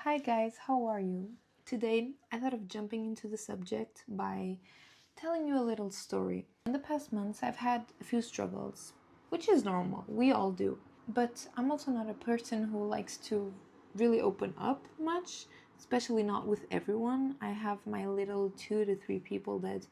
Hi guys, how are you? Today I thought of jumping into the subject by telling you a little story. In the past months I've had a few struggles, which is normal, we all do. But I'm also not a person who likes to really open up much, especially not with everyone. I have my little 2 to 3 people that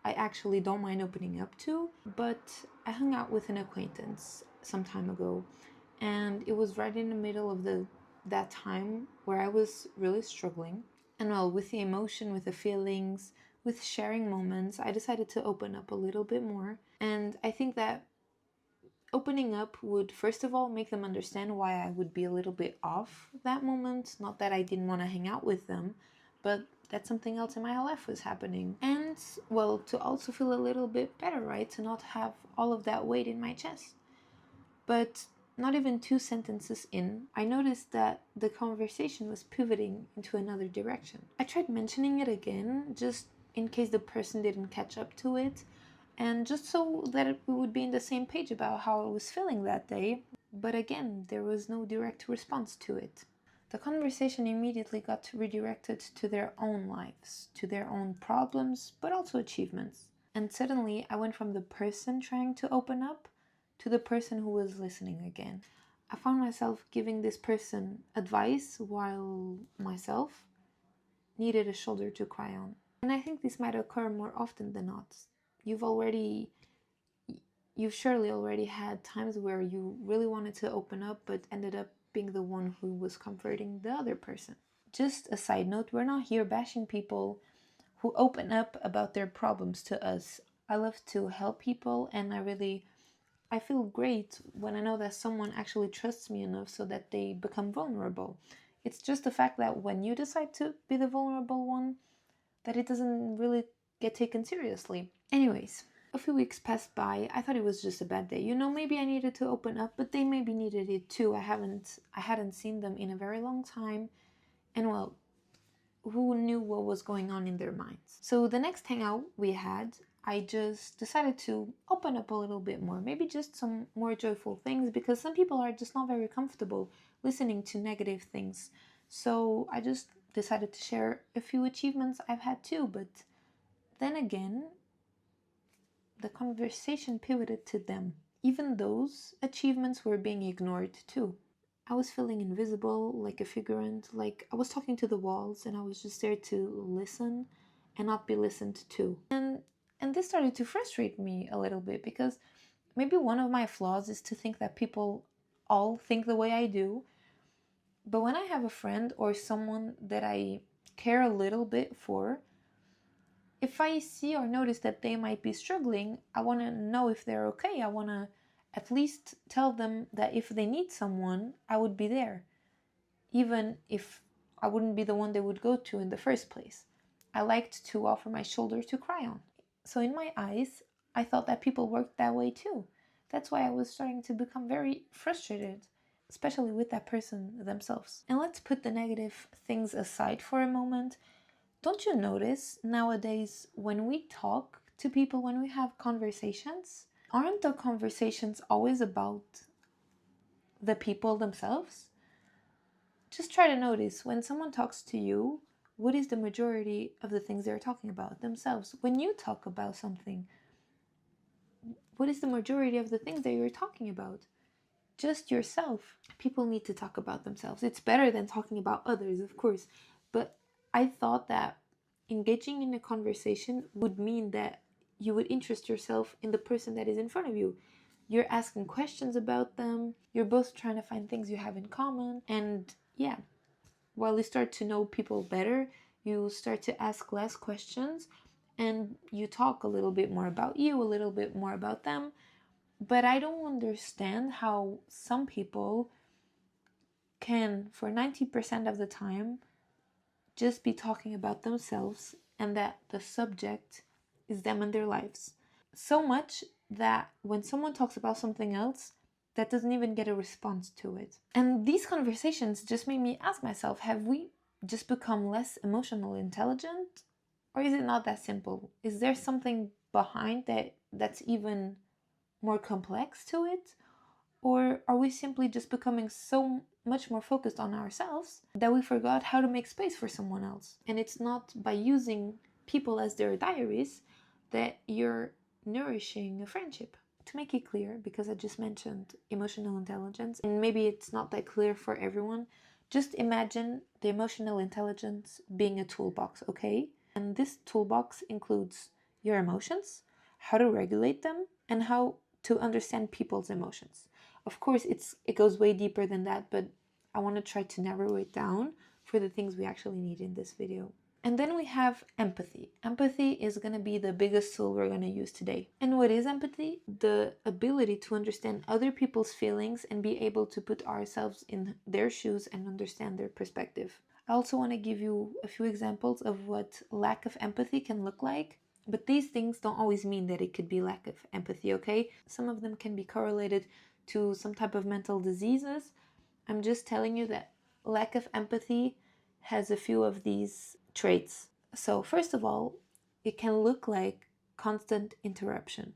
I actually don't mind opening up to, but I hung out with an acquaintance some time ago, and it was right in the middle of that time where I was really struggling. And well, with the emotion, with the feelings, with sharing moments, I decided to open up a little bit more. And I think that opening up would first of all make them understand why I would be a little bit off that moment. Not that I didn't want to hang out with them, but that something else in my life was happening. And well, to also feel a little bit better, right? To not have all of that weight in my chest. But not even 2 sentences in, I noticed that the conversation was pivoting into another direction. I tried mentioning it again, just in case the person didn't catch up to it, and just so that we would be in the same page about how I was feeling that day. But again, there was no direct response to it. The conversation immediately got redirected to their own lives, to their own problems, but also achievements. And suddenly, I went from the person trying to open up to the person who was listening again. I found myself giving this person advice while myself needed a shoulder to cry on. And I think this might occur more often than not. You've already you've surely already had times where you really wanted to open up but ended up being the one who was comforting the other person. Just a side note, we're not here bashing people who open up about their problems to us. I love to help people, and I feel great when I know that someone actually trusts me enough so that they become vulnerable. It's just the fact that when you decide to be the vulnerable one, that it doesn't really get taken seriously. Anyways, a few weeks passed by. I thought it was just a bad day. Maybe I needed to open up, but they maybe needed it too. I hadn't seen them in a very long time. And well, who knew what was going on in their minds? So the next hangout we had, I just decided to open up a little bit more, maybe just some more joyful things, because some people are just not very comfortable listening to negative things. So I just decided to share a few achievements I've had too, but then again, the conversation pivoted to them. Even those achievements were being ignored too. I was feeling invisible, like a figurant, like I was talking to the walls and I was just there to listen and not be listened to. And this started to frustrate me a little bit, because maybe one of my flaws is to think that people all think the way I do. But when I have a friend or someone that I care a little bit for, if I see or notice that they might be struggling, I want to know if they're okay. I want to at least tell them that if they need someone, I would be there, even if I wouldn't be the one they would go to in the first place. I liked to offer my shoulder to cry on. So in my eyes, I thought that people worked that way too. That's why I was starting to become very frustrated, especially with that person themselves. And let's put the negative things aside for a moment. Don't you notice nowadays when we talk to people, when we have conversations, aren't the conversations always about the people themselves? Just try to notice when someone talks to you, what is the majority of the things they're talking about? Themselves. When you talk about something, what is the majority of the things that you're talking about? Just yourself. People need to talk about themselves. It's better than talking about others, of course. But I thought that engaging in a conversation would mean that you would interest yourself in the person that is in front of you. You're asking questions about them. You're both trying to find things you have in common. And yeah, while you start to know people better, you start to ask less questions and you talk a little bit more about you, a little bit more about them. But I don't understand how some people can, for 90% of the time, just be talking about themselves and that the subject is them and their lives. So much that when someone talks about something else, that doesn't even get a response to it. And these conversations just made me ask myself, have we just become less emotionally intelligent? Or is it not that simple? Is there something behind that's even more complex to it? Or are we simply just becoming so much more focused on ourselves that we forgot how to make space for someone else. And it's not by using people as their diaries that you're nourishing a friendship. To make it clear, because I just mentioned emotional intelligence, and maybe it's not that clear for everyone, just imagine the emotional intelligence being a toolbox, okay? And this toolbox includes your emotions, how to regulate them, and how to understand people's emotions. Of course, it goes way deeper than that, but I want to try to narrow it down for the things we actually need in this video. And then we have empathy. Empathy is going to be the biggest tool we're going to use today. And what is empathy? The ability to understand other people's feelings and be able to put ourselves in their shoes and understand their perspective. I also want to give you a few examples of what lack of empathy can look like. But these things don't always mean that it could be lack of empathy, okay? Some of them can be correlated to some type of mental diseases. I'm just telling you that lack of empathy has a few of these traits. So first of all, it can look like constant interruption.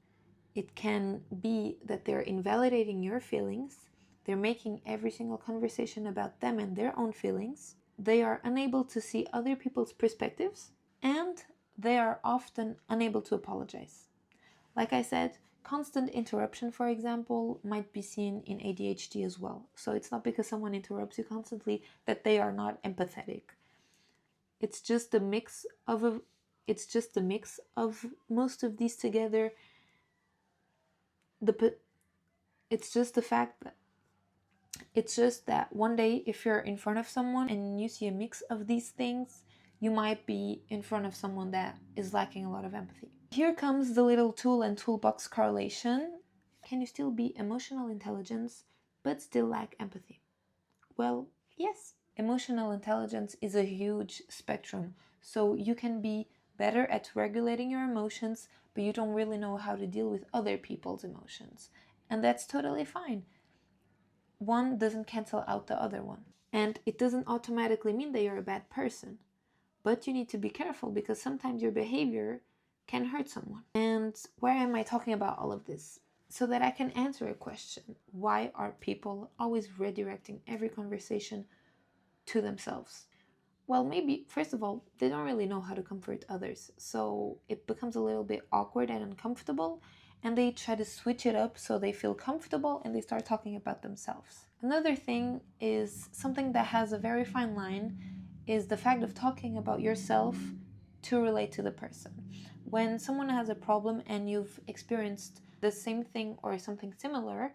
It can be that they're invalidating your feelings. They're making every single conversation about them and their own feelings. They are unable to see other people's perspectives, and they are often unable to apologize. Like I said, constant interruption, for example, might be seen in ADHD as well. So it's not because someone interrupts you constantly that they are not empathetic. It's just a mix of most of these together. It's just the fact that it's just that one day if you're in front of someone and you see a mix of these things, you might be in front of someone that is lacking a lot of empathy. Here comes the little tool and toolbox correlation. Can you still be emotional intelligence but still lack empathy? Well, yes. Emotional intelligence is a huge spectrum. So you can be better at regulating your emotions, but you don't really know how to deal with other people's emotions. And that's totally fine. One doesn't cancel out the other one. And it doesn't automatically mean that you're a bad person. But you need to be careful because sometimes your behavior can hurt someone. And why am I talking about all of this? So that I can answer a question. Why are people always redirecting every conversation to themselves? Well, maybe, first of all, they don't really know how to comfort others. So it becomes a little bit awkward and uncomfortable. And they try to switch it up so they feel comfortable and they start talking about themselves. Another thing is something that has a very fine line is the fact of talking about yourself to relate to the person. When someone has a problem and you've experienced the same thing or something similar,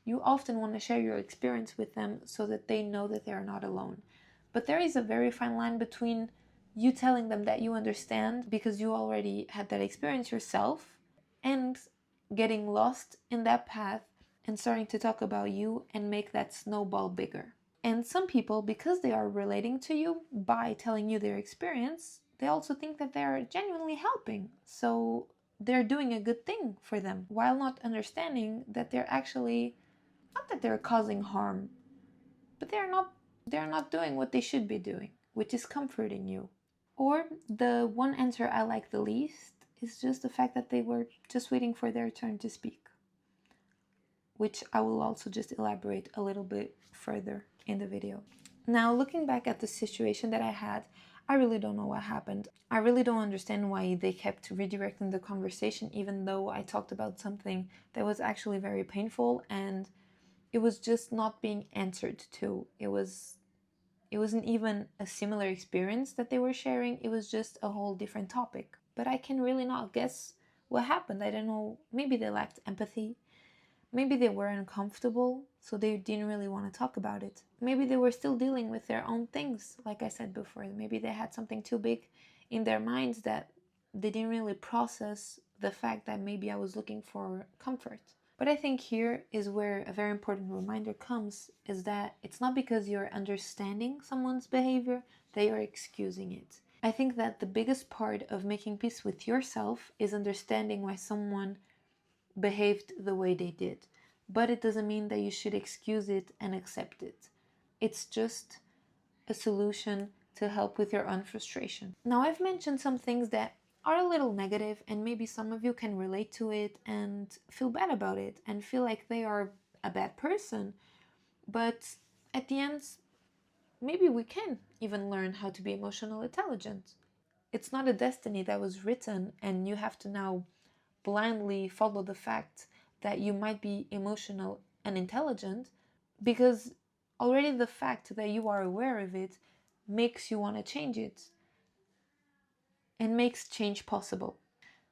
you often want to share your experience with them so that they know that they are not alone. But there is a very fine line between you telling them that you understand because you already had that experience yourself and getting lost in that path and starting to talk about you and make that snowball bigger. And some people, because they are relating to you by telling you their experience, they also think that they are genuinely helping. So they're doing a good thing for them while not understanding that they're actually, not that they're causing harm, but they're not doing what they should be doing, which is comforting you. Or the one answer I like the least is just the fact that they were just waiting for their turn to speak, which I will also just elaborate a little bit further in the video. Now, looking back at the situation that I had, I really don't know what happened. I really don't understand why they kept redirecting the conversation, even though I talked about something that was actually very painful and it was just not being answered to. It wasn't even a similar experience that they were sharing. It was just a whole different topic. But I can really not guess what happened. I don't know. Maybe they lacked empathy. Maybe they were uncomfortable, so they didn't really want to talk about it. Maybe they were still dealing with their own things, like I said before. Maybe they had something too big in their minds that they didn't really process the fact that maybe I was looking for comfort. But I think here is where a very important reminder comes, is that it's not because you're understanding someone's behavior that you're excusing it. I think that the biggest part of making peace with yourself is understanding why someone behaved the way they did. But it doesn't mean that you should excuse it and accept it. It's just a solution to help with your own frustration. Now, I've mentioned some things that are a little negative and maybe some of you can relate to it and feel bad about it and feel like they are a bad person. But at the end, maybe we can even learn how to be emotional intelligent. It's not a destiny that was written and you have to now blindly follow the fact that you might be emotional and intelligent, because already the fact that you are aware of it makes you want to change it and makes change possible.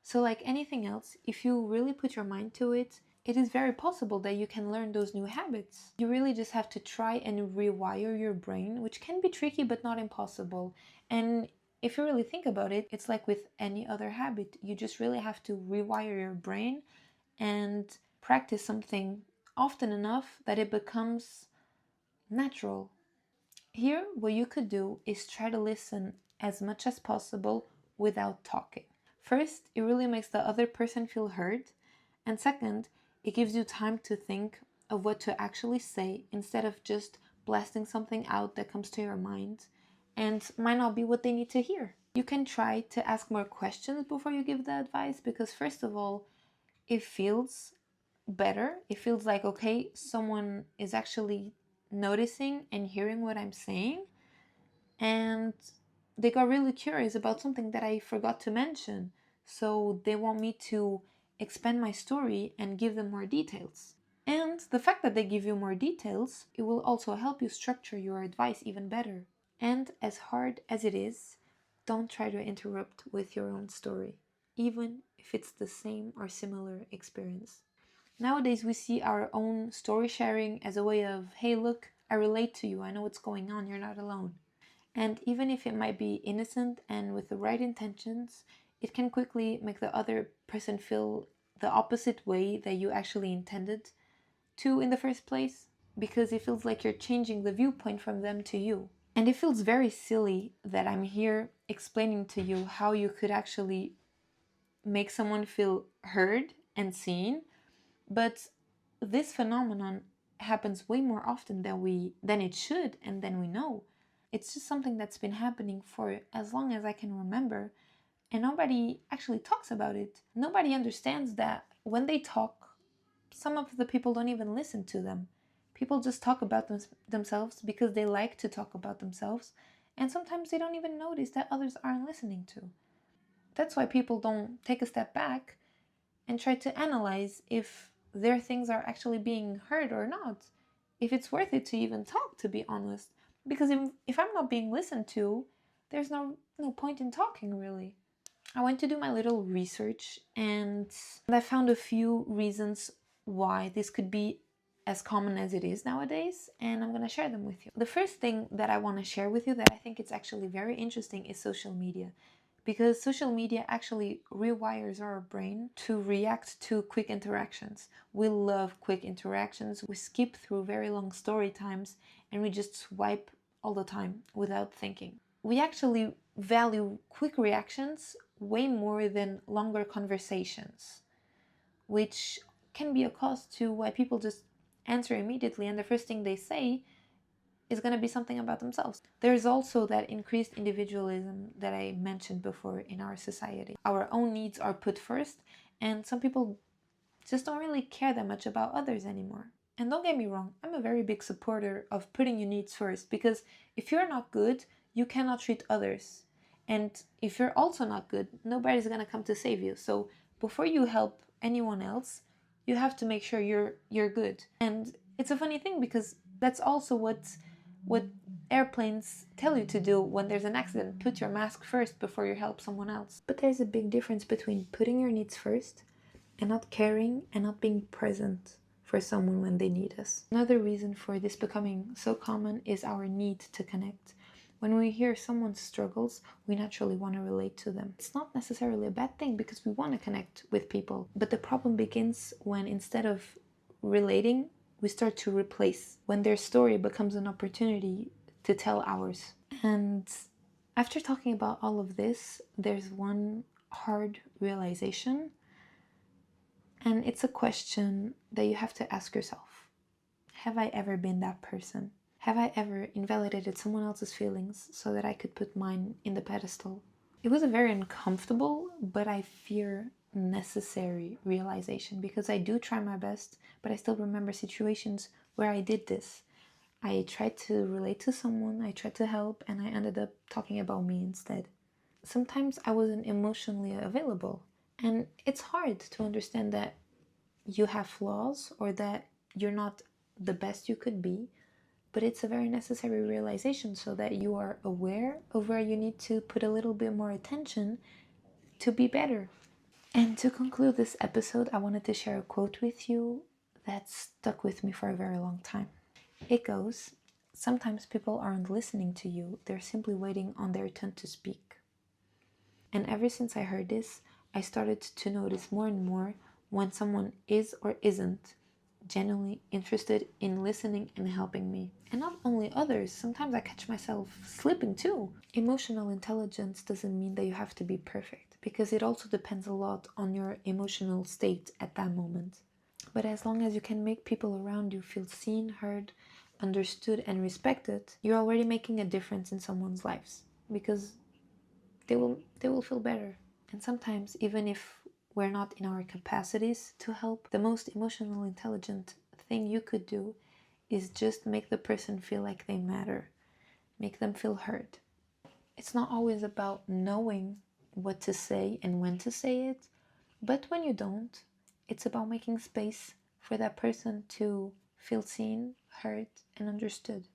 So, like anything else, if you really put your mind to it, it is very possible that you can learn those new habits. You really just have to try and rewire your brain, which can be tricky but not impossible. And if you really think about it, it's like with any other habit. You just really have to rewire your brain and practice something often enough that it becomes natural. Here, what you could do is try to listen as much as possible without talking. First, it really makes the other person feel heard. And second, it gives you time to think of what to actually say instead of just blasting something out that comes to your mind and might not be what they need to hear. You can try to ask more questions before you give the advice because, first of all, it feels better. It feels like, okay, someone is actually noticing and hearing what I'm saying, and they got really curious about something that I forgot to mention. So they want me to expand my story and give them more details. And the fact that they give you more details, it will also help you structure your advice even better. And as hard as it is, don't try to interrupt with your own story, even if it's the same or similar experience. Nowadays, we see our own story sharing as a way of, hey, look, I relate to you, I know what's going on, you're not alone. And even if it might be innocent and with the right intentions, it can quickly make the other person feel the opposite way that you actually intended to in the first place, because it feels like you're changing the viewpoint from them to you. And it feels very silly that I'm here explaining to you how you could actually make someone feel heard and seen, but this phenomenon happens way more often than it should and than we know. It's just something that's been happening for as long as I can remember, and nobody actually talks about it. Nobody understands that when they talk, some of the people don't even listen to them. People just talk about themselves because they like to talk about themselves, and sometimes they don't even notice that others aren't listening to. That's why people don't take a step back and try to analyze if their things are actually being heard or not. If it's worth it to even talk, to be honest. Because if I'm not being listened to, there's no point in talking, really. I went to do my little research and I found a few reasons why this could be as common as it is nowadays, and I'm going to share them with you. The first thing that I want to share with you that I think it's actually very interesting is social media, because social media actually rewires our brain to react to quick interactions. We love quick interactions. We skip through very long story times and we just swipe all the time without thinking. We actually value quick reactions way more than longer conversations, which can be a cause to why people just answer immediately and the first thing they say is going to be something about themselves. There's also that increased individualism that I mentioned before in our society. Our own needs are put first, and some people just don't really care that much about others anymore. And don't get me wrong, I'm a very big supporter of putting your needs first, because if you're not good, you cannot treat others. And if you're also not good, nobody's going to come to save you. So before you help anyone else, you have to make sure you're good. And it's a funny thing because that's also what airplanes tell you to do when there's an accident. Put your mask first before you help someone else. But there's a big difference between putting your needs first and not caring and not being present for someone when they need us. Another reason for this becoming so common is our need to connect. When we hear someone's struggles, we naturally want to relate to them. It's not necessarily a bad thing because we want to connect with people. But the problem begins when instead of relating, we start to replace, when their story becomes an opportunity to tell ours. And after talking about all of this, there's one hard realization, and it's a question that you have to ask yourself. Have I ever been that person? Have I ever invalidated someone else's feelings so that I could put mine in the pedestal? It was a very uncomfortable, but I fear necessary realization, because I do try my best, but I still remember situations where I did this. I tried to relate to someone, I tried to help, and I ended up talking about me instead. Sometimes I wasn't emotionally available, and it's hard to understand that you have flaws or that you're not the best you could be, but it's a very necessary realization so that you are aware of where you need to put a little bit more attention to be better. And to conclude this episode, I wanted to share a quote with you that stuck with me for a very long time. It goes, "Sometimes people aren't listening to you, they're simply waiting on their turn to speak." And ever since I heard this, I started to notice more and more when someone is or isn't genuinely interested in listening and helping me. And not only others, sometimes I catch myself slipping too. Emotional intelligence doesn't mean that you have to be perfect, because it also depends a lot on your emotional state at that moment. But as long as you can make people around you feel seen, heard, understood, and respected, you're already making a difference in someone's lives, because they will feel better. And sometimes, even if we're not in our capacities to help, the most emotional intelligent thing you could do is just make the person feel like they matter, make them feel heard. It's not always about knowing what to say and when to say it, but when you don't, it's about making space for that person to feel seen, heard, and understood.